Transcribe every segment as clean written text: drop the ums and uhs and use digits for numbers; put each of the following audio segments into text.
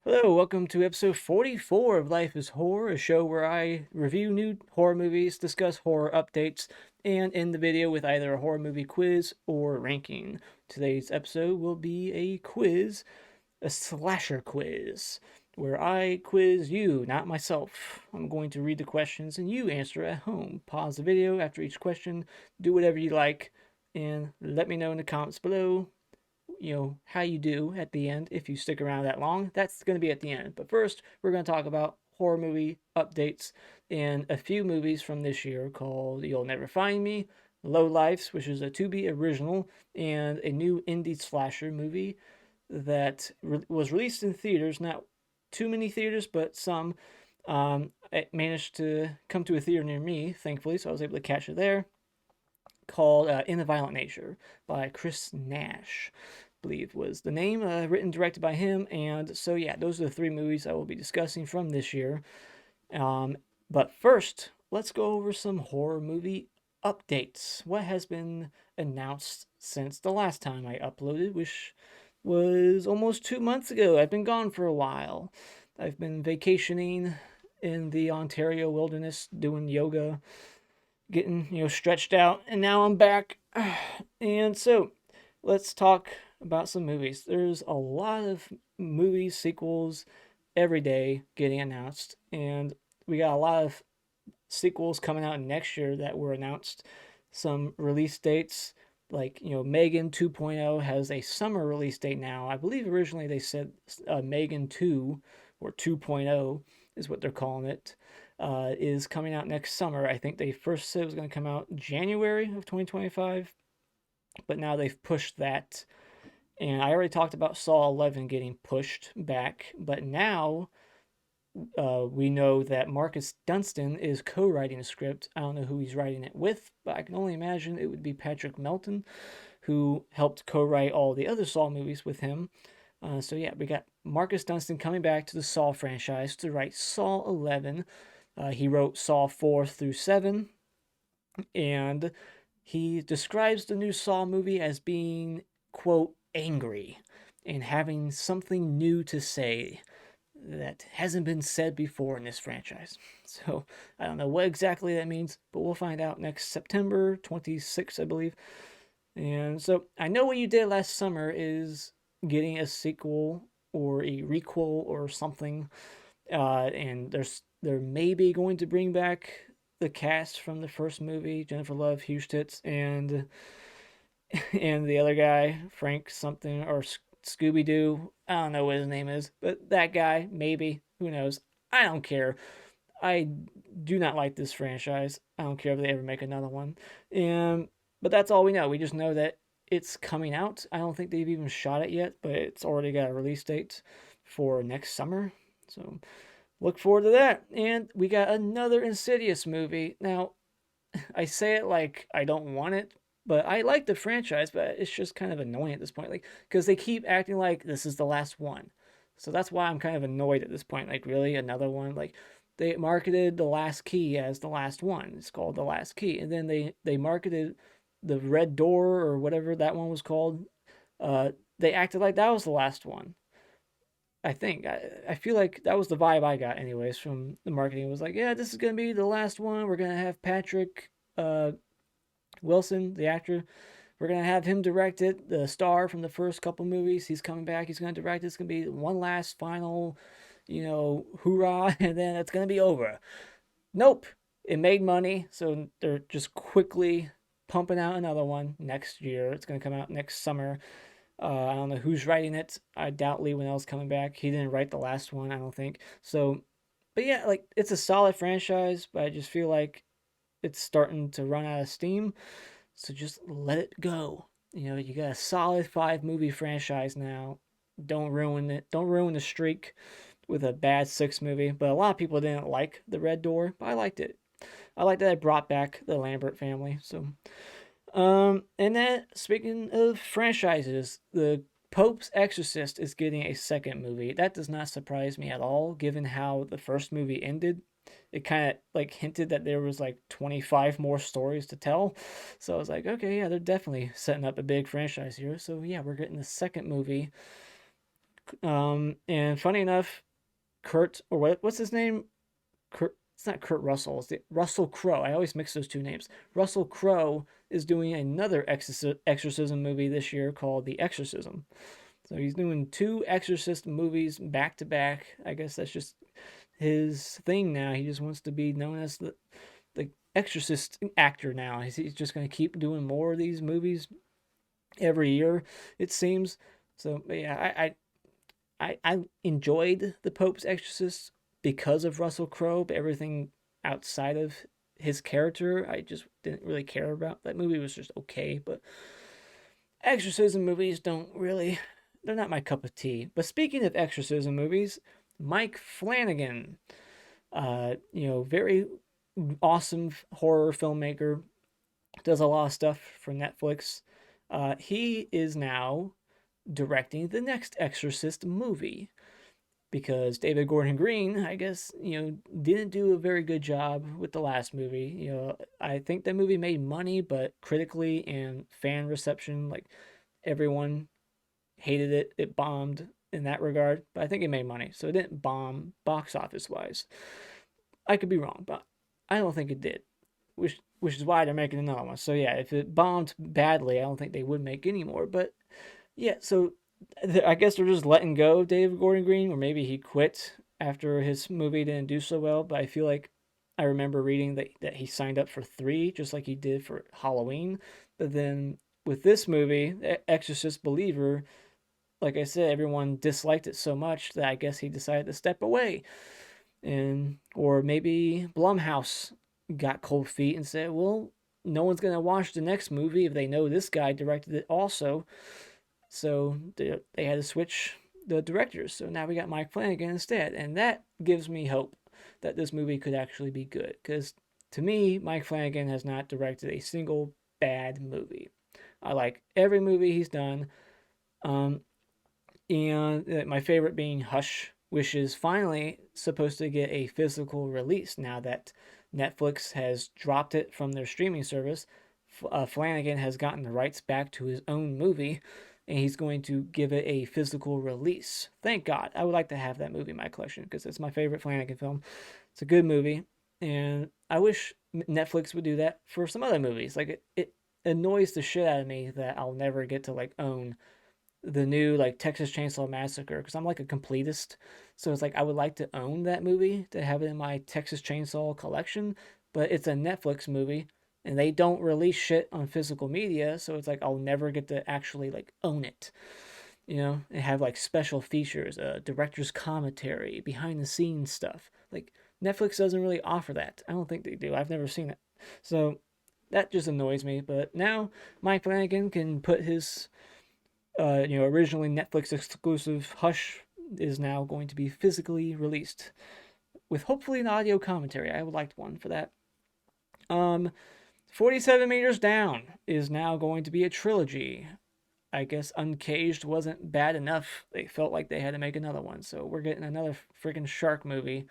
Hello, welcome to episode 44 of Life is Horror, a show where I review new horror movies, discuss horror updates, and end the video with either a horror movie quiz or ranking. Today's episode will be a quiz, a slasher quiz, where I quiz you, not myself. I'm going to read the questions and you answer at home. Pause the video after each question, do whatever you like, and let me know in the comments below how you do at the end. If you stick around that long, that's going to be at the end. But first, we're going to talk about horror movie updates and a few movies from this year called You'll Never Find Me, Lowlifes, which is a Tubi original, and a new indie slasher movie that was released in theaters. Not too many theaters, but some. It managed to come to a theater near me, thankfully, so I was able to catch it there. Called In a Violent Nature by Chris Nash, I believe was the name. Written, directed by him. And so, yeah, those are the three movies I will be discussing from this year. Um, but first, let's go over some horror movie updates. What has been announced since the last time I uploaded, which was almost 2 months ago. I've been gone for a while. I've been vacationing in the Ontario wilderness doing yoga, getting stretched out, and now I'm back. And so let's talk about some movies. There's a lot of movies, sequels every day getting announced, and we got a lot of sequels coming out next year that were announced. Some release dates, like Megan 2.0 has a summer release date now. I believe originally they said Megan 2 or 2.0 is what they're calling it. Is coming out next summer. I think they first said it was going to come out January of 2025, but now they've pushed that. And I already talked about Saw 11 getting pushed back, but now we know that Marcus Dunstan is co-writing the script. I don't know who he's writing it with, but I can only imagine it would be Patrick Melton, who helped co-write all the other Saw movies with him. So yeah, we got Marcus Dunstan coming back to the Saw franchise to write Saw 11. He wrote Saw 4 through 7, and he describes the new Saw movie as being, quote, angry and having something new to say that hasn't been said before in this franchise. So I don't know what exactly that means, but we'll find out next September 26th, I believe. And so I know what you did last summer is getting a sequel or a requel or something. And they're maybe going to bring back the cast from the first movie, Jennifer Love, Huge Tits, and the other guy, Frank something or Scooby Doo. I don't know what his name is, but that guy, maybe. Who knows? I don't care. I do not like this franchise. I don't care if they ever make another one. But that's all we know. We just know that it's coming out. I don't think they've even shot it yet, but it's already got a release date for next summer. So look forward to that. And we got another Insidious movie. Now, I say it like I don't want it, but I like the franchise, but it's just kind of annoying at this point. Like, because they keep acting like this is the last one. So that's why I'm kind of annoyed at this point. Like, really? Another one? Like, they marketed The Last Key as the last one. It's called The Last Key. And then they marketed The Red Door or whatever that one was called. Uh, they acted like that was the last one. I think I feel like that was the vibe I got, anyways, from the marketing. It was like, yeah, this is gonna be the last one. We're gonna have Patrick Wilson, the actor. We're gonna have him direct it, the star from the first couple movies. He's coming back. He's gonna direct it. It's gonna be one last final, hoorah, and then it's gonna be over. Nope. It made money, so they're just quickly pumping out another one next year. It's gonna come out next summer. I don't know who's writing it. I doubt Lee Winnell's coming back. He didn't write the last one, I don't think. So, but yeah, like it's a solid franchise, but I just feel like it's starting to run out of steam. So just let it go. You got a solid 5 movie franchise now. Don't ruin it. Don't ruin the streak with a bad 6 movie. But a lot of people didn't like The Red Door, but I liked it. I liked that I brought back the Lambert family. So and then speaking of franchises, the Pope's Exorcist is getting a second movie. That does not surprise me at all, given how the first movie ended. It kind of like hinted that there was like 25 more stories to tell. So I was like, okay, yeah, they're definitely setting up a big franchise here. So yeah, we're getting the second movie. And funny enough, Kurt, or what's his name? Kurt, it's not Kurt Russell. It's Russell Crowe. I always mix those two names. Russell Crowe is doing another exorcism movie this year called The Exorcism. So he's doing two Exorcist movies back to back. I guess that's just his thing now. He just wants to be known as the Exorcist actor now. He's just going to keep doing more of these movies every year, it seems. So yeah, I enjoyed The Pope's Exorcist because of Russell Crowe, but everything outside of his character, I just didn't really care about. That movie was just okay, but exorcism movies don't really, they're not my cup of tea. But speaking of exorcism movies, Mike Flanagan, very awesome horror filmmaker, does a lot of stuff for Netflix. He is now directing the next Exorcist movie because David Gordon Green, I guess, didn't do a very good job with the last movie. I think that movie made money, but critically and fan reception, like everyone hated it. It bombed in that regard, but I think it made money, so it didn't bomb box office wise. I could be wrong, but I don't think it did, which is why they're making another one. So yeah, if it bombed badly, I don't think they would make any more. But yeah, so I guess they're just letting go of David Gordon Green, or maybe he quit after his movie didn't do so well. But I feel like I remember reading that he signed up for three, just like he did for Halloween. But then with this movie, Exorcist Believer, like I said, everyone disliked it so much that I guess he decided to step away. And or maybe Blumhouse got cold feet and said, "Well, no one's gonna watch the next movie if they know this guy directed it also." So they had to switch the directors. So now we got Mike Flanagan instead, and that gives me hope that this movie could actually be good. Because to me, Mike Flanagan has not directed a single bad movie. I like every movie he's done. Um, and my favorite being Hush, which is finally supposed to get a physical release now that Netflix has dropped it from their streaming service. Flanagan has gotten the rights back to his own movie, and he's going to give it a physical release. Thank God. I would like to have that movie in my collection because it's my favorite Flanagan film. It's a good movie, and I wish Netflix would do that for some other movies. Like it annoys the shit out of me that I'll never get to like own the new like Texas Chainsaw Massacre because I'm like a completist. So it's like I would like to own that movie to have it in my Texas Chainsaw collection, but it's a Netflix movie and they don't release shit on physical media, so it's like I'll never get to actually like own it. And have like special features, director's commentary, behind the scenes stuff. Like Netflix doesn't really offer that. I don't think they do. I've never seen it. So that just annoys me. But now Mike Flanagan can put his originally Netflix exclusive Hush is now going to be physically released with hopefully an audio commentary. I would like one for that. 47 Meters Down is now going to be a trilogy. I guess Uncaged wasn't bad enough. They felt like they had to make another one, so we're getting another freaking shark movie.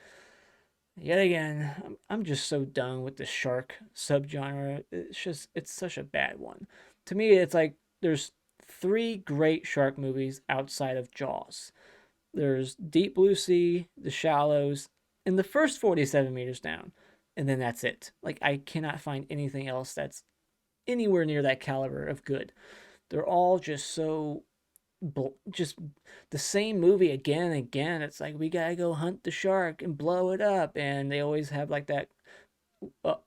Yet again, I'm just so done with the shark subgenre. It's such a bad one. To me, it's like there's three great shark movies outside of Jaws. There's Deep Blue Sea, The Shallows, and the first 47 Meters Down. And then that's it. Like, I cannot find anything else that's anywhere near that caliber of good. They're all just so just the same movie again and again. It's like we gotta go hunt the shark and blow it up, and they always have like that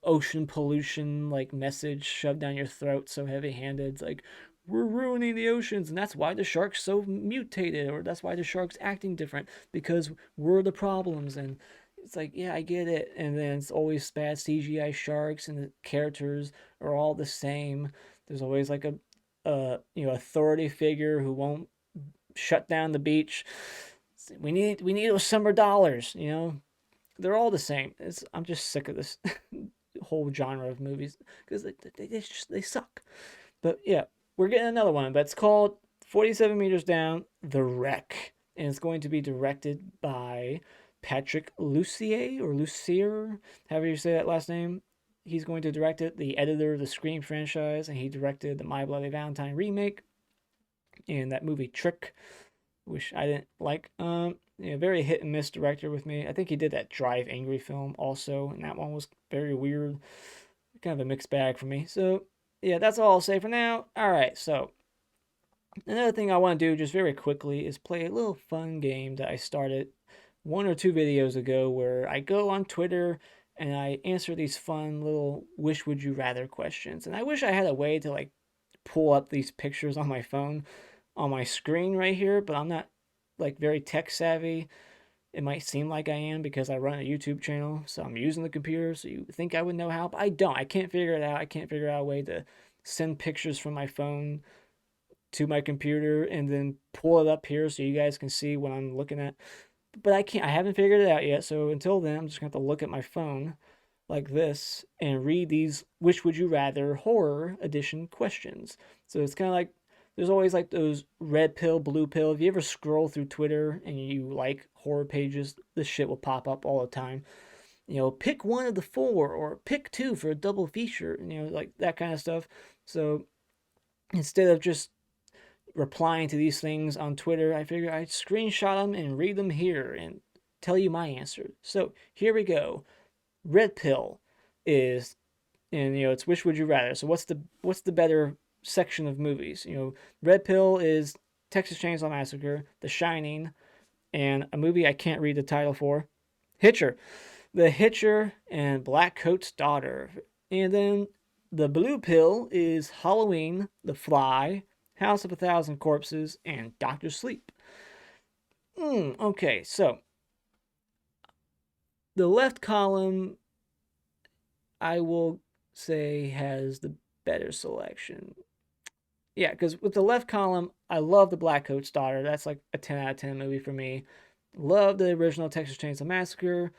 ocean pollution like message shoved down your throat so heavy-handed. It's like we're ruining the oceans, and that's why the shark's so mutated, or that's why the shark's acting different because we're the problems. And it's like, yeah, I get it. And then it's always bad CGI sharks, and the characters are all the same. There's always like a authority figure who won't shut down the beach. We need those summer dollars. They're all the same. I'm just sick of this whole genre of movies because they suck. But yeah, we're getting another one. But it's called 47 Meters Down: The Wreck, and it's going to be directed by Patrick Lussier or Lussier, however you say that last name. He's going to direct it, the editor of the Scream franchise, and he directed the My Bloody Valentine remake and that movie Trick. which I didn't like. Very hit and miss director with me. I think he did that Drive Angry film also, and that one was very weird. Kind of a mixed bag for me. So, yeah, that's all I'll say for now. All right, so another thing I want to do just very quickly is play a little fun game that I started 1 or 2 videos ago where I go on Twitter and I answer these fun little wish would you rather questions. And I wish I had a way to like pull up these pictures on my phone on my screen right here, but I'm not like very tech savvy. It might seem like I am because I run a YouTube channel, so I'm using the computer, so you think I would know how, but I don't. I can't figure it out. I can't figure out a way to send pictures from my phone to my computer and then pull it up here so you guys can see what I'm looking at. But I can't. I haven't figured it out yet. So until then, I'm just gonna have to look at my phone like this and read these which would you rather horror edition questions. So it's kind of like there's always like those red pill, blue pill. If you ever scroll through Twitter and you like horror pages, this shit will pop up all the time. Pick one of the four or pick two for a double feature, like that kind of stuff. So instead of just replying to these things on Twitter, I figured I'd screenshot them and read them here and tell you my answer. So here we go. Red pill is, and it's which would you rather. So what's the better section of movies? Red pill is Texas Chainsaw Massacre, The Shining, and a movie I can't read the title for, Hitcher. The Hitcher and Black Coat's Daughter. And then the blue pill is Halloween, The Fly, House of a Thousand Corpses, and Doctor Sleep. Okay, so the left column, I will say, has the better selection. Yeah, because with the left column, I love the Black Coat's Daughter. That's like a 10 out of 10 movie for me. Love the original Texas Chainsaw Massacre.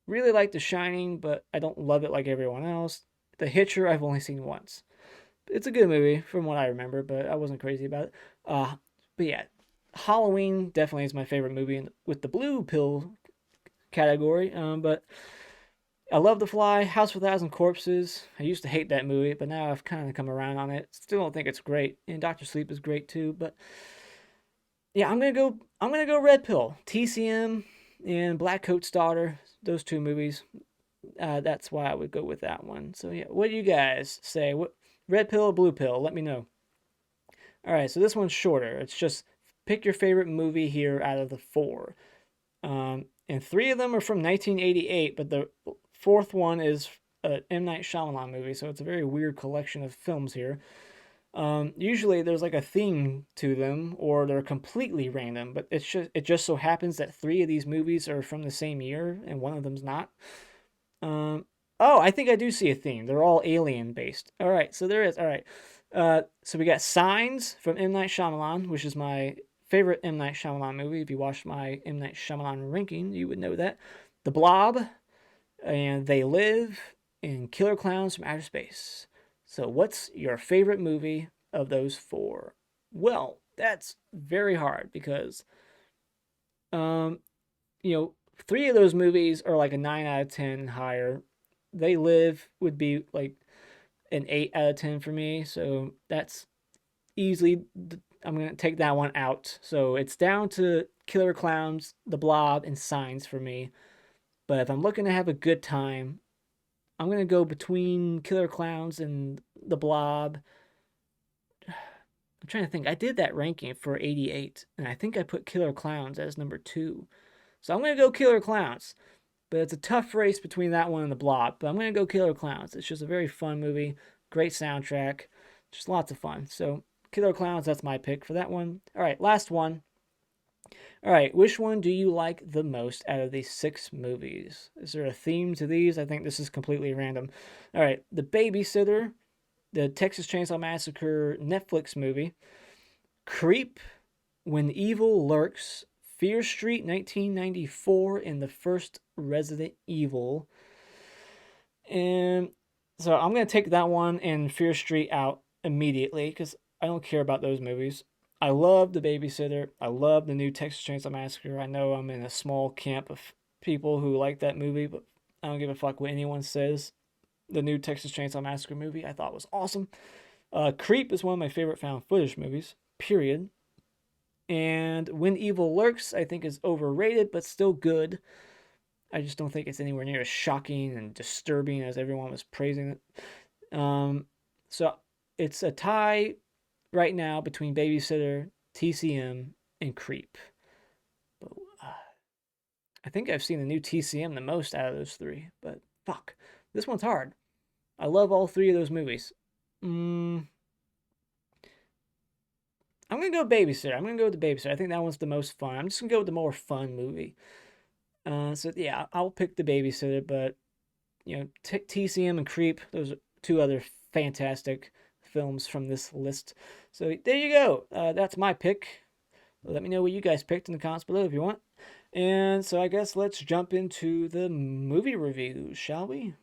Really like The Shining, but I don't love it like everyone else. The Hitcher, I've only seen once. It's a good movie from what I remember, but I wasn't crazy about it. But yeah, Halloween definitely is my favorite movie with the blue pill category. But I love The Fly, House of a Thousand Corpses. I used to hate that movie, but now I've kind of come around on it. Still don't think it's great, and Doctor Sleep is great too. But yeah, I'm gonna go. I'm gonna go Red Pill, TCM, and Black Coat's Daughter. Those two movies. That's why I would go with that one. So yeah, what do you guys say? What red pill or blue pill? Let me know. All right, so this one's shorter. It's just pick your favorite movie here out of the four. And three of them are from 1988, but the fourth one is an M. Night Shyamalan movie, so it's a very weird collection of films here. Usually there's like a theme to them, or they're completely random, but it just so happens that three of these movies are from the same year, and one of them's not. Oh, I think I do see a theme. They're all alien based. All right, so there is. All right. So we got Signs from M. Night Shyamalan, which is my favorite M. Night Shyamalan movie. If you watched my M. Night Shyamalan ranking, you would know that. The Blob, and They Live, and Killer Clowns from Outer Space. So what's your favorite movie of those four? Well, that's very hard because, um, you know, three of those movies are like a 9 out of 10 and higher. They Live would be like an 8 out of 10 for me. So that's easily, I'm going to take that one out. So it's down to Killer Clowns, The Blob, and Signs for me. But if I'm looking to have a good time, I'm going to go between Killer Clowns and The Blob. I'm trying to think. I did that ranking for 88, and I think I put Killer Clowns as number 2. So I'm going to go Killer Clowns. But it's a tough race between that one and The Blob. But I'm going to go Killer Clowns. It's just a very fun movie. Great soundtrack. Just lots of fun. So Killer Clowns, that's my pick for that one. All right, last one. All right, which one do you like the most out of these 6 movies? Is there a theme to these? I think this is completely random. All right, The Babysitter, the Texas Chainsaw Massacre Netflix movie, Creep, When Evil Lurks, Fear Street 1994, and the first Resident Evil. And so I'm going to take that one and Fear Street out immediately because I don't care about those movies. I love The Babysitter. I love the new Texas Chainsaw Massacre. I know I'm in a small camp of people who like that movie, but I don't give a fuck what anyone says. The new Texas Chainsaw Massacre movie I thought was awesome. Creep is one of my favorite found footage movies, period. And When Evil Lurks, I think, is overrated, but still good. I just don't think it's anywhere near as shocking and disturbing as everyone was praising it. So it's a tie right now between Babysitter, TCM, and Creep. But I think I've seen the new TCM the most out of those three. But fuck, this one's hard. I love all three of those movies. Mm, I'm gonna go Babysitter. I'm gonna go with the Babysitter. I think that one's the most fun. I'm just gonna go with the more fun movie. So yeah, I'll pick the Babysitter. But TCM and Creep, those are two other fantastic films from this list. So there you go. That's my pick. Let me know what you guys picked in the comments below if you want. And so I guess let's jump into the movie reviews, shall we?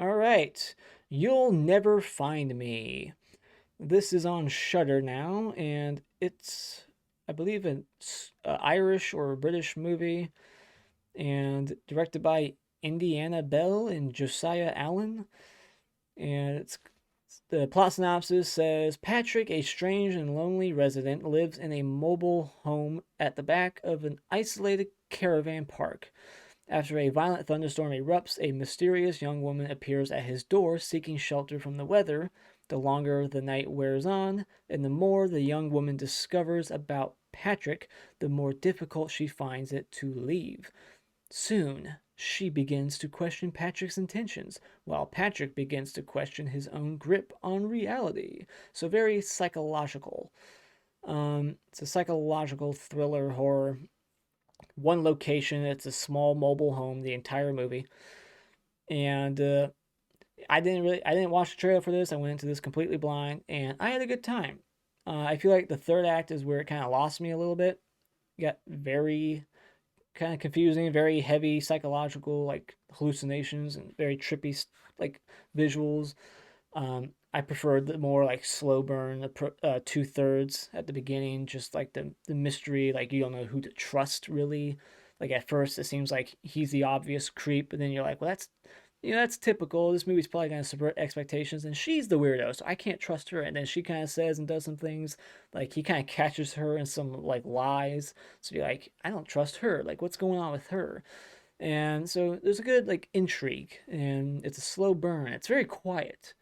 All right. You'll Never Find Me. This is on Shudder now, and it's, I believe, an Irish or British movie, and directed by Indiana Bell and Josiah Allen. And it's the plot synopsis says Patrick, a strange and lonely resident, lives in a mobile home at the back of an isolated caravan park. After a violent thunderstorm erupts, a mysterious young woman appears at his door seeking shelter from the weather. The longer the night wears on, and the more the young woman discovers about Patrick, the more difficult she finds it to leave. Soon, she begins to question Patrick's intentions, while Patrick begins to question his own grip on reality. So, very psychological. It's a psychological thriller horror. One location, it's a small mobile home, the entire movie. And I didn't watch the trailer for this. I went into this completely blind, and I had a good time. I feel like the third act is where it kind of lost me a little bit. It got very kind of confusing, very heavy psychological like hallucinations and very trippy like visuals. I preferred the more like slow burn, the 2/3 at the beginning, just like the mystery, like you don't know who to trust really. Like at first it seems like he's the obvious creep, but then you're like, well that's typical. This movie's probably gonna subvert expectations, and she's the weirdo, so I can't trust her. And then she kind of says and does some things, like he kind of catches her in some like lies. So you're like, I don't trust her. Like, what's going on with her? And so there's a good like intrigue, and it's a slow burn. It's very quiet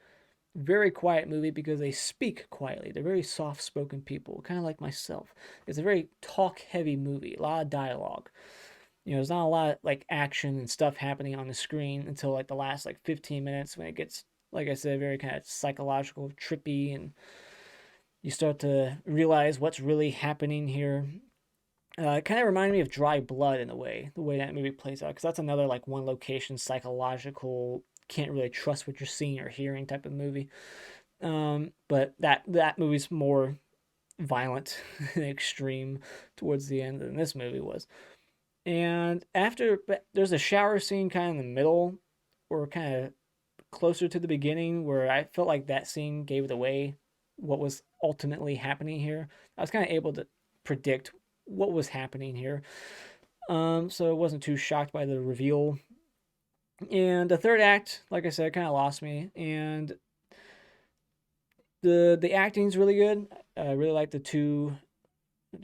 movie because they speak quietly. They're very soft-spoken people, kind of like myself. It's a very talk-heavy movie, a lot of dialogue. There's not a lot of like action and stuff happening on the screen until like the last like 15 minutes when it gets, like I said, very kind of psychological, trippy, and you start to realize what's really happening here. It kind of reminded me of Dry Blood in a way, the way that movie plays out, because that's another like one location psychological, can't really trust what you're seeing or hearing type of movie. But that movie's more violent and extreme towards the end than this movie was. And after, but there's a shower scene kind of in the middle, or kind of closer to the beginning, where I felt like that scene gave it away what was ultimately happening here. I was kind of able to predict what was happening here. So I wasn't too shocked by the reveal. And the third act, like I said, kind of lost me. And the acting's really good. I really like the two,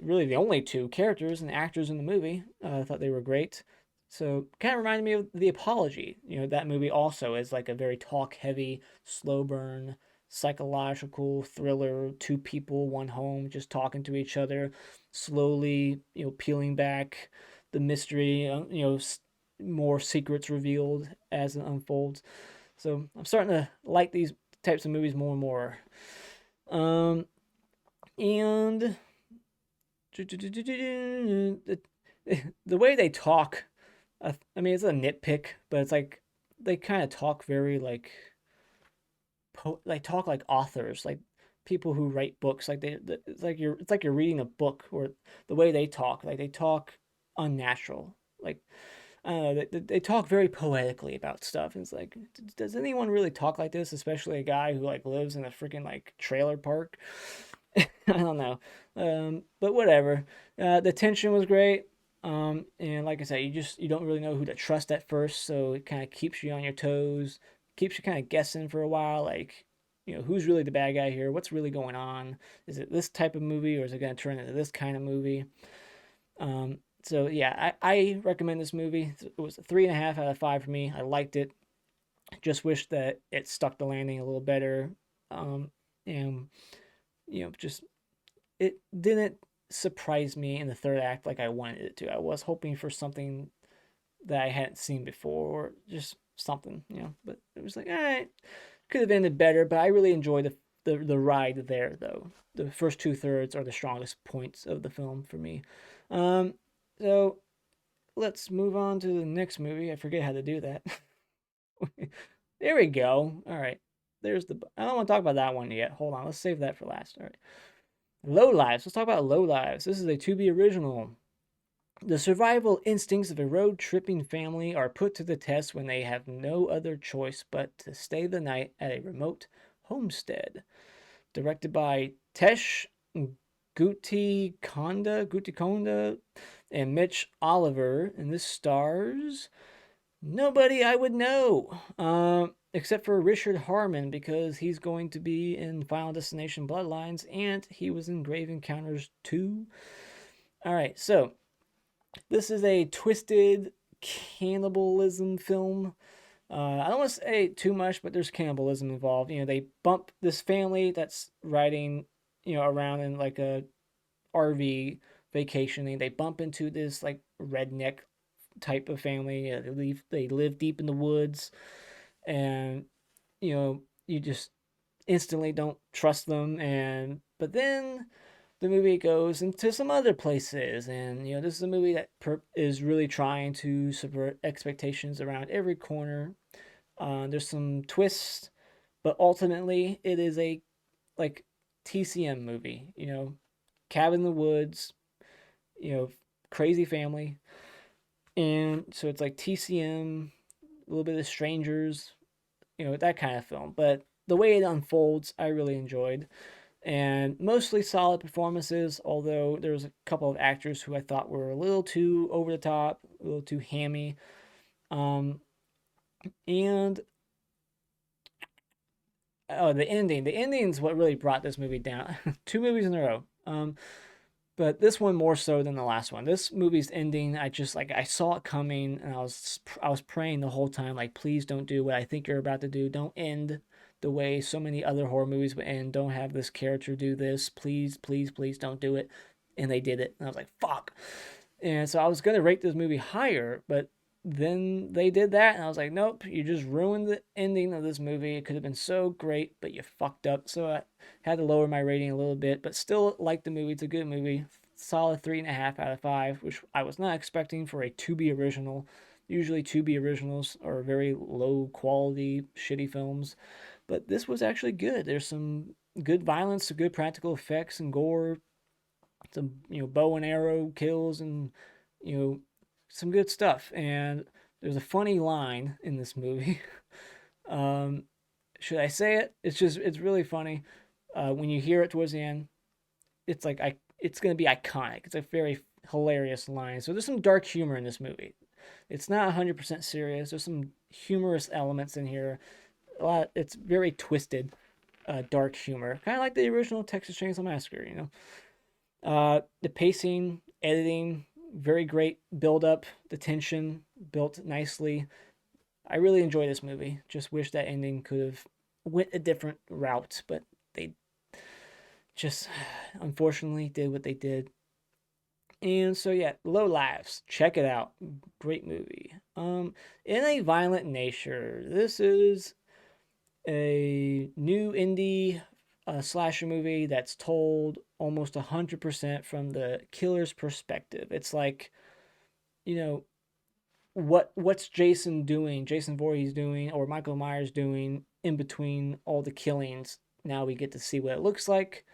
really the only two characters and actors in the movie. I thought they were great. So kind of reminded me of The Apology. That movie also is like a very talk heavy, slow burn, psychological thriller. Two people, one home, just talking to each other, slowly, peeling back the mystery. More secrets revealed as it unfolds. So I'm starting to like these types of movies more and more. And the, the way they talk, I mean, it's a nitpick, but it's like they kind of talk very like talk like authors, like people who write books. Like it's like you're reading a book, or the way they talk, like they talk unnatural. Like I don't know, they talk very poetically about stuff. And it's like, does anyone really talk like this? Especially a guy who like lives in a freaking like trailer park. I don't know, but whatever. The tension was great. And like I said, you don't really know who to trust at first, so it kind of keeps you on your toes, keeps you kind of guessing for a while, like, who's really the bad guy here? What's really going on? Is it this type of movie, or is it going to turn into this kind of movie? So yeah, I recommend this movie. It was a 3.5 out of 5 for me. I liked it. Just wish that it stuck the landing a little better. Um, and just it didn't surprise me in the third act like I wanted it to. I was hoping for something that I hadn't seen before, or just something, But it was like, all right, could have ended better. But I really enjoyed the ride there, though. The first 2/3 are the strongest points of the film for me. Um, so let's move on to the next movie. I forget how to do that. There we go. All right. There's the. I don't want to talk about that one yet. Hold on. Let's save that for last. All right. Lowlifes. Let's talk about Lowlifes. This is a to be original. The survival instincts of a road tripping family are put to the test when they have no other choice but to stay the night at a remote homestead. Directed by Tesh Gutikonda, and Mitch Oliver, and this stars nobody I would know, except for Richard Harmon, because he's going to be in Final Destination Bloodlines, and he was in Grave Encounters 2. All right, so this is a twisted cannibalism film. I don't want to say too much, but there's cannibalism involved. They bump this family that's riding, around in like a RV vacationing. They bump into this like redneck type of family. They live deep in the woods, and you just instantly don't trust them. And but then the movie goes into some other places, and this is a movie that is really trying to subvert expectations around every corner. There's some twists, but ultimately it is a like TCM movie. Cabin in the woods. You know, crazy family, and so it's like TCM, a little bit of strangers. That kind of film. But the way it unfolds, I really enjoyed, and mostly solid performances. Although there was a couple of actors who I thought were a little too over the top, a little too hammy. Um, and oh, the ending. The ending is what really brought this movie down. Two movies in a row. But this one more so than the last one. This movie's ending, I just like I saw it coming, and I was praying the whole time, like, please don't do what I think you're about to do. Don't end the way so many other horror movies would end. Don't have this character do this. Please, please, please don't do it. And they did it. And I was like, fuck. And so I was gonna rate this movie higher, but then they did that, and I was like, nope, you just ruined the ending of this movie. It could have been so great, but you fucked up. So I had to lower my rating a little bit, but still like the movie. It's a good movie. Solid 3.5 out of 5, which I was not expecting for a to be original. Usually, to be originals are very low quality, shitty films, but this was actually good. There's some good violence, some good practical effects and gore, some bow and arrow kills, and you know some good stuff. And there's a funny line in this movie. um, should I say it? It's really funny. When you hear it towards the end, it's gonna be iconic. It's a very hilarious line. So there's some dark humor in this movie. It's not 100% serious. There's some humorous elements in here. A lot. It's very twisted, dark humor, kind of like the original Texas Chainsaw Massacre. The pacing, editing, very great build up. The tension built nicely. I really enjoy this movie. Just wish that ending could have went a different route, but they just unfortunately did what they did. And so yeah, Lowlifes, check it out. Great movie. In a violent nature, this is a new indie slasher movie that's told almost 100% from the killer's perspective. It's like, you know, what's Jason doing, Jason Voorhees doing, or Michael Myers doing in between all the killings. Now we get to see what it looks like.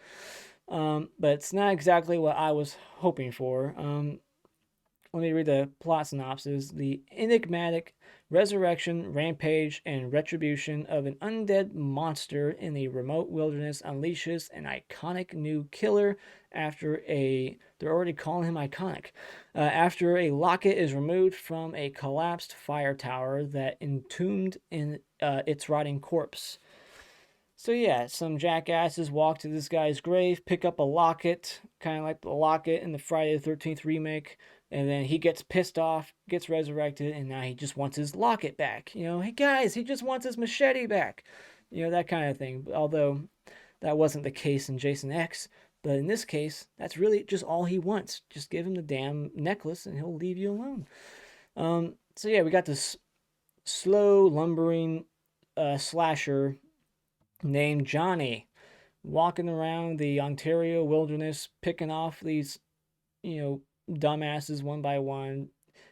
But it's not exactly what I was hoping for. let me read the plot synopsis. The enigmatic resurrection, rampage, and retribution of an undead monster in the remote wilderness unleashes an iconic new killer after a. They're already calling him iconic. After a locket is removed from a collapsed fire tower that entombed in its rotting corpse. So yeah, some jackasses walk to this guy's grave, pick up a locket, kind of like the locket in the Friday the 13th remake, and then he gets pissed off, gets resurrected, and now he just wants his locket back. Hey guys, he just wants his machete back. That kind of thing. Although that wasn't the case in Jason X, but in this case, that's really just all he wants. Just give him the damn necklace and he'll leave you alone. So yeah, we got this slow, lumbering slasher named Johnny walking around the Ontario wilderness picking off these, you know, dumbasses one by one.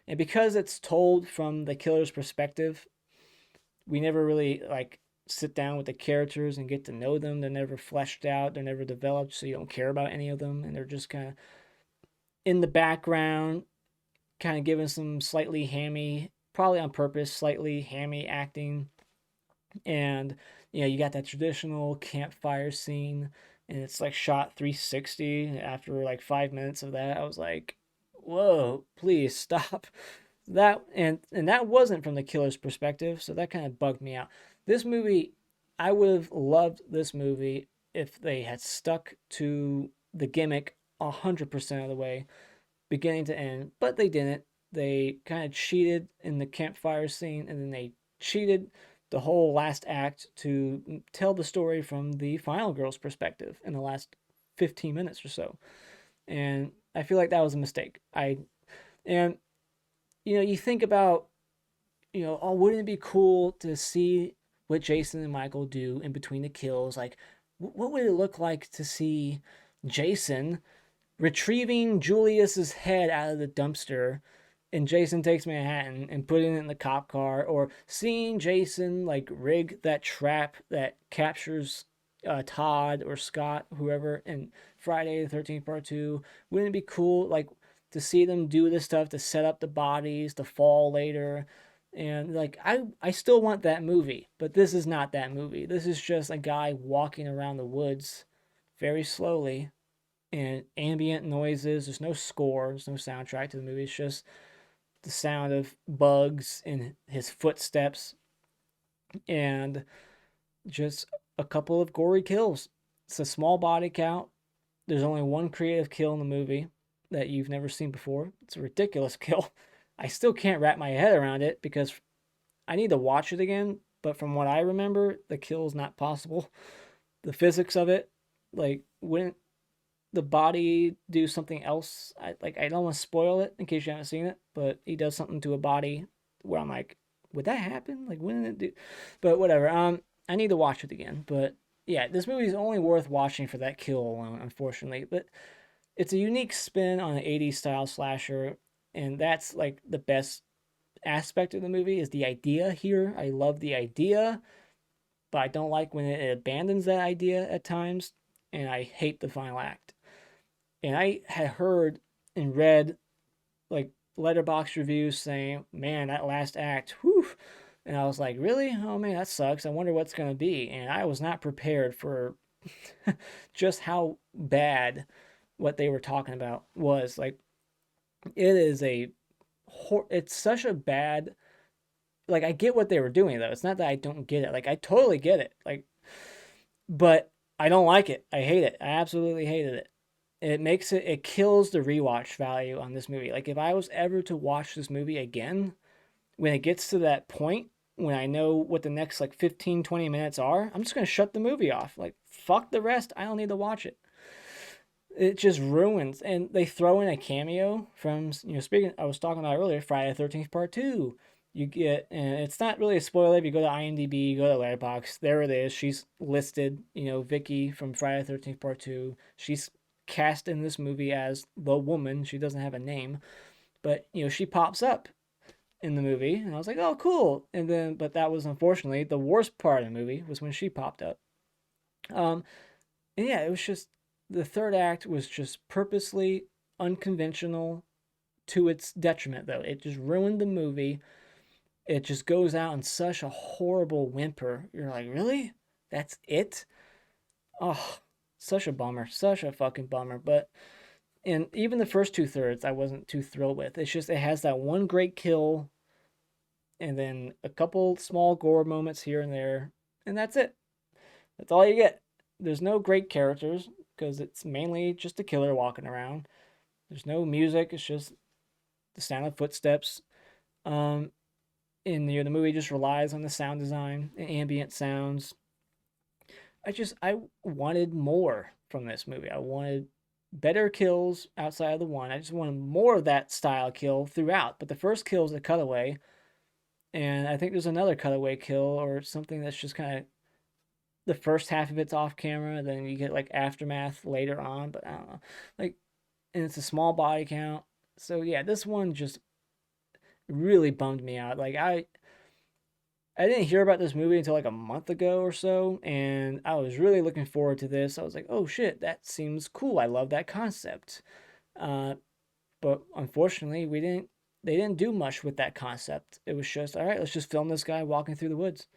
And because it's told from the killer's perspective, we never really like sit down with the characters and get to know them. They're never fleshed out, they're never developed, so you don't care about any of them and they're just kind of in the background, kind of giving some slightly hammy, probably on purpose, slightly hammy acting. And you got that traditional campfire scene, and it's like shot 360. After like 5 minutes of that, I was like, whoa, please stop. And that wasn't from the killer's perspective, so that kind of bugged me out. This movie, I would have loved this movie if they had stuck to the gimmick 100% of the way, beginning to end, but they didn't. They kind of cheated in the campfire scene, and then they cheated the whole last act to tell the story from the final girl's perspective in the last 15 minutes or so. And I feel like that was a mistake. And you think about, oh, wouldn't it be cool to see what Jason and Michael do in between the kills? Like, what would it look like to see Jason retrieving Julius's head out of the dumpster and Jason Takes Manhattan and putting it in the cop car, or seeing Jason like rig that trap that captures Todd or Scott, whoever, in Friday the 13th Part 2. Wouldn't it be cool like to see them do this stuff to set up the bodies to fall later? And like I still want that movie, but this is not that movie. This is just a guy walking around the woods very slowly, and ambient noises. There's no score, there's no soundtrack to the movie. It's just the sound of bugs and his footsteps, and just a couple of gory kills. It's a small body count. There's only one creative kill in the movie that you've never seen before. It's a ridiculous kill. I still can't wrap my head around it because I need to watch it again. But from what I remember, the kill is not possible. The physics of it, like, wouldn't the body do something else? I don't want to spoil it in case you haven't seen it, but he does something to a body where I'm like, would that happen? Like, wouldn't it do? But whatever. I need to watch it again. But yeah, this movie is only worth watching for that kill alone, unfortunately. But it's a unique spin on an 80s style slasher, and that's like the best aspect of the movie is the idea here. I love the idea, but I don't like when it abandons that idea at times, and I hate the final act. And I had heard and read like letterbox reviews saying, "Man, that last act, whew." And I was like, "Really? Oh man, that sucks. I wonder what's gonna be." And I was not prepared for just how bad what they were talking about was. Like, it is it's such a bad. Like, I get what they were doing though. It's not that I don't get it. Like, I totally get it. Like, but I don't like it. I hate it. I absolutely hated it. It kills the rewatch value on this movie. Like, if I was ever to watch this movie again, when it gets to that point, when I know what the next like 15, 20 minutes are, I'm just going to shut the movie off. Like, fuck the rest. I don't need to watch it. It just ruins. And they throw in a cameo from, speaking, I was talking about earlier, Friday the 13th Part 2. You get, and it's not really a spoiler if you go to IMDb, you go to Letterboxd, there it is. She's listed, Vicky from Friday the 13th Part 2. She's cast in this movie as the woman. She doesn't have a name, but, she pops up in the movie, and I was like, oh, cool. And then, but that was unfortunately the worst part of the movie was when she popped up. Um, and yeah, it was just the third act was just purposely unconventional, to its detriment, though. It just ruined the movie. It just goes out in such a horrible whimper. You're like, really? That's it? Oh, such a bummer. Such a fucking bummer. But and even the first two thirds, I wasn't too thrilled with. It's just it has that one great kill, and then a couple small gore moments here and there, and that's it. That's all you get. There's no great characters because it's mainly just a killer walking around. There's no music. It's just the sound of footsteps. Um, and the movie just relies on the sound design and ambient sounds. I wanted more from this movie. I wanted better kills outside of the one. I just wanted more of that style kill throughout. But the first kill is a cutaway, and I think there's another cutaway kill or something that's just kind of the first half of it's off camera, then you get like aftermath later on. But I don't know, like, and it's a small body count. So yeah, this one just really bummed me out. Like I didn't hear about this movie until like a month ago or so, and I was really looking forward to this. I was like, oh shit, that seems cool. I love that concept. Uh, but unfortunately, we didn't. They didn't do much with that concept. It was just all right. Let's just film this guy walking through the woods,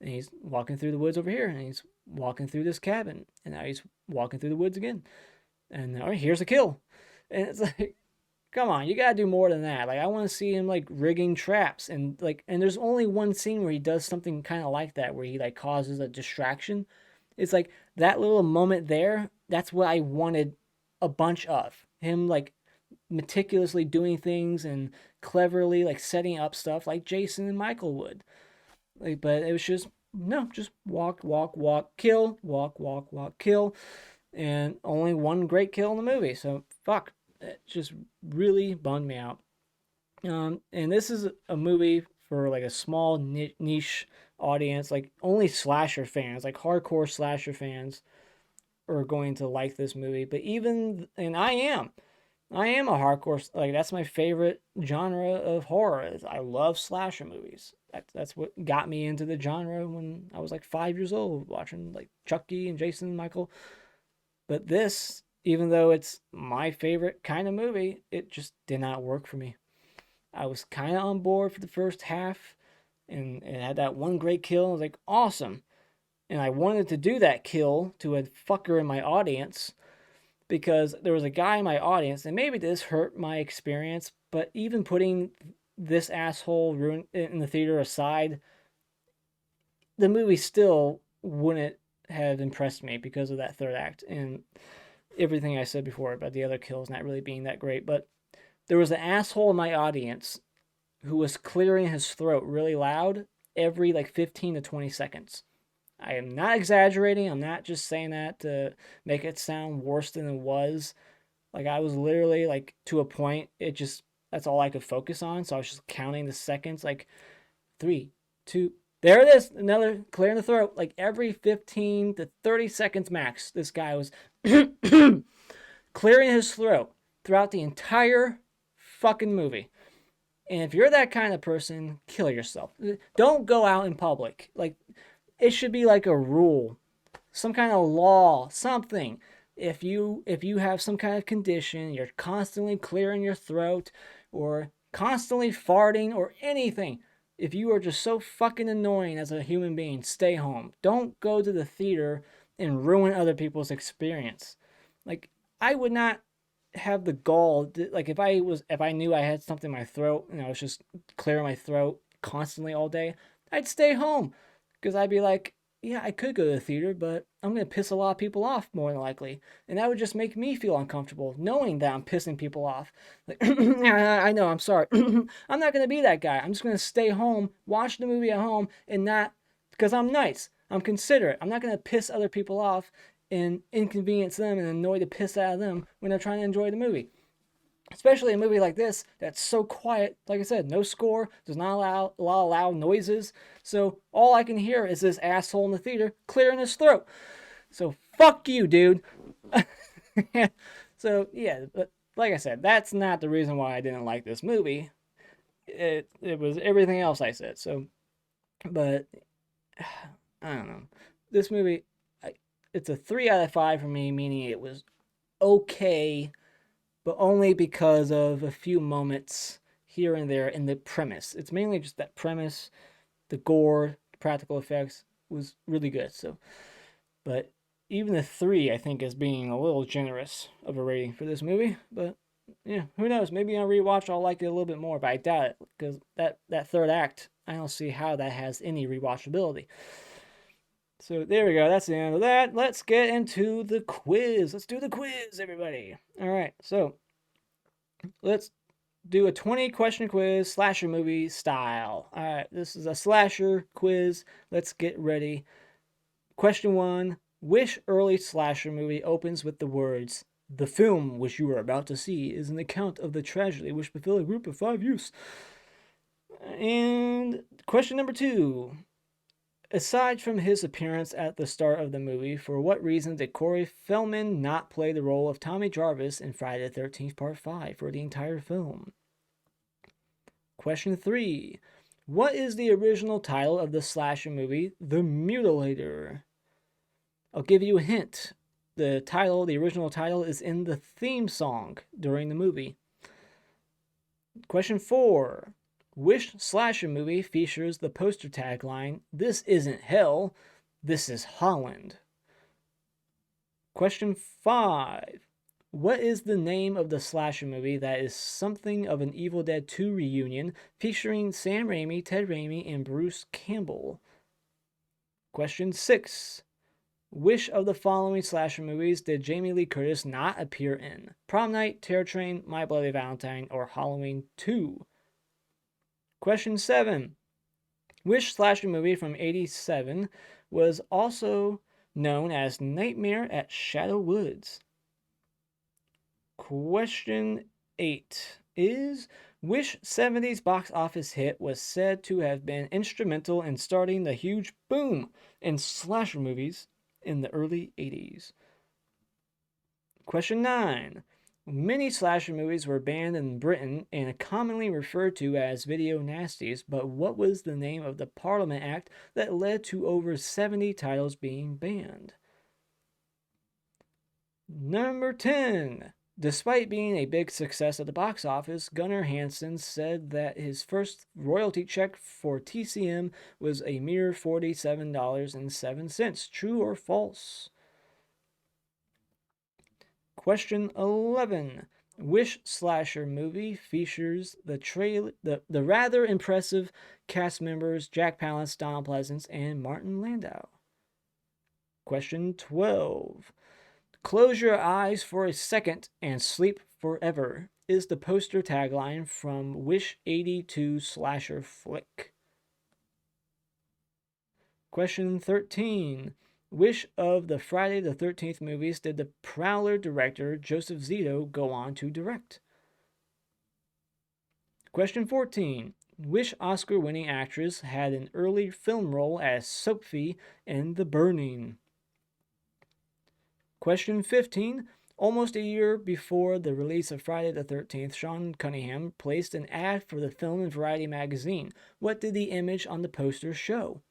and he's walking through the woods over here, and he's walking through this cabin, and now he's walking through the woods again, and all right, here's a kill, and it's like, come on, you gotta do more than that. Like I want to see him like rigging traps and like, and there's only one scene where he does something kind of like that, where he like causes a distraction. It's like that little moment there. That's what I wanted a bunch of him, like meticulously doing things and cleverly like setting up stuff like Jason and Michael would. Like, but it was just no, just walk, walk, walk, kill, walk, walk, walk, kill, and only one great kill in the movie. So fuck, it just really bummed me out. And this is a movie for like a small niche audience, like only slasher fans, like hardcore slasher fans, are going to like this movie. But even and I am a hardcore, like that's my favorite genre of horror. I love slasher movies. That's what got me into the genre when I was like 5 years old, watching like Chucky and Jason and Michael. But this, even though it's my favorite kind of movie, it just did not work for me. I was kind of on board for the first half, and it had that one great kill. I was like, awesome. And I wanted to do that kill to a fucker in my audience because there was a guy in my audience, and maybe this hurt my experience, but even putting this asshole in the theater aside, the movie still wouldn't have impressed me because of that third act and everything I said before about the other kills not really being that great. But there was an asshole in my audience who was clearing his throat really loud every like 15 to 20 seconds. I am not exaggerating. I'm not just saying that to make it sound worse than it was. Like I was literally like to a point, it just that's all I could focus on. So I was just counting the seconds, like 3, 2, there it is, another clearing the throat. Like every 15 to 30 seconds max, this guy was clearing his throat throughout the entire fucking movie. And if you're that kind of person, kill yourself. Don't go out in public. Like it should be like a rule, some kind of law, something. If you have some kind of condition, you're constantly clearing your throat or constantly farting or anything. If you are just so fucking annoying as a human being, stay home. Don't go to the theater and ruin other people's experience. Like I would not have the gall like if I knew I had something in my throat and I was just clearing my throat constantly all day, I'd stay home because I'd be like, yeah, I could go to the theater, but I'm going to piss a lot of people off more than likely. And that would just make me feel uncomfortable knowing that I'm pissing people off. Like, I know, I'm sorry. I'm not going to be that guy. I'm just going to stay home, watch the movie at home, and not because I'm nice. I'm considerate. I'm not going to piss other people off and inconvenience them and annoy the piss out of them when they're trying to enjoy the movie. Especially a movie like this that's so quiet. Like I said, no score, does not allow a lot of loud noises. So all I can hear is this asshole in the theater clearing his throat. So fuck you, dude. So yeah, but like I said, that's not the reason why I didn't like this movie. It was everything else I said. So, but I don't know. This movie, it's a 3 out of 5 for me, meaning it was okay, but only because of a few moments here and there in the premise. It's mainly just that premise, the gore, the practical effects was really good. So, but even the 3, I think, is being a little generous of a rating for this movie. But yeah, who knows? Maybe on rewatch I'll like it a little bit more, but I doubt it because that third act, I don't see how that has any rewatchability. So there we go. That's the end of that. Let's get into the quiz. Let's do the quiz, everybody. All right. So let's do a 20-question quiz, slasher movie style. All right. This is a slasher quiz. Let's get ready. Question 1. Which early slasher movie opens with the words, "The film which you are about to see is an account of the tragedy which befell a group of 5 youths"? And question number 2. Aside from his appearance at the start of the movie, for what reason did Corey Feldman not play the role of Tommy Jarvis in Friday the 13th Part 5 for the entire film? Question 3. What is the original title of the slasher movie, The Mutilator? I'll give you a hint. The original title, is in the theme song during the movie. Question 4. Which slasher movie features the poster tagline, "This isn't hell, this is Holland"? Question 5. What is the name of the slasher movie that is something of an Evil Dead 2 reunion featuring Sam Raimi, Ted Raimi, and Bruce Campbell? Question 6. Which of the following slasher movies did Jamie Lee Curtis not appear in? Prom Night, Terror Train, My Bloody Valentine, or Halloween 2? Question 7. Which slasher movie from '87 was also known as Nightmare at Shadow Woods? Question 8 is, which '70s box office hit was said to have been instrumental in starting the huge boom in slasher movies in the early '80s? Question 9. Many slasher movies were banned in Britain and commonly referred to as video nasties, but what was the name of the Parliament Act that led to over 70 titles being banned? Number 10. Despite being a big success at the box office, Gunnar Hansen said that his first royalty check for TCM was a mere $47.07. True or false? Question 11. Which slasher movie features the rather impressive cast members Jack Palance, Donald Pleasance, and Martin Landau? Question 12. Close your eyes for a second and sleep forever is the poster tagline from which '82 slasher flick? Question 13. Which of the Friday the 13th movies did the Prowler director Joseph Zito go on to direct? Question 14. Which Oscar-winning actress had an early film role as Sophie in The Burning? Question 15. Almost a year before the release of Friday the 13th, Sean Cunningham placed an ad for the film in Variety magazine. What did the image on the poster show?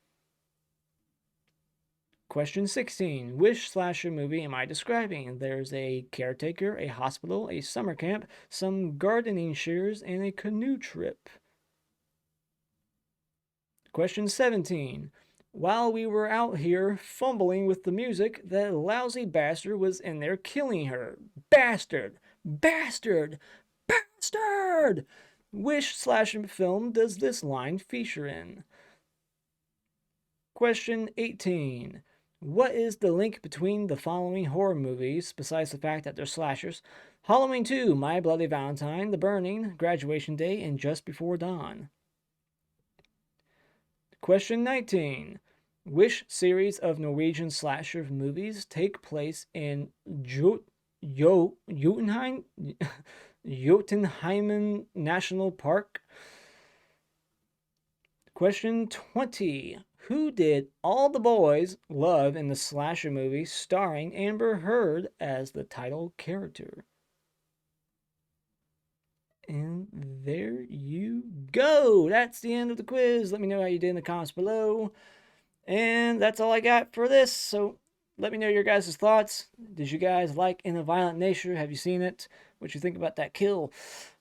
Question 16. Which slasher movie am I describing? There's a caretaker, a hospital, a summer camp, some gardening shears, and a canoe trip. Question 17. While we were out here fumbling with the music, that lousy bastard was in there killing her. Bastard! Bastard! Bastard! Which slasher film does this line feature in? Question 18. What is the link between the following horror movies, besides the fact that they're slashers? Halloween 2, My Bloody Valentine, The Burning, Graduation Day, and Just Before Dawn. Question 19. Which series of Norwegian slasher movies take place in Jotunheimen National Park? Question 20. Who did all the boys love in the slasher movie starring Amber Heard as the title character? And there you go. That's the end of the quiz. Let me know how you did in the comments below. And that's all I got for this. So let me know your guys' thoughts. Did you guys like In a Violent Nature? Have you seen it? What you think about that kill?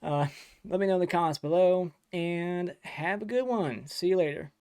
Uh, let me know in the comments below, and have a good one. See you later.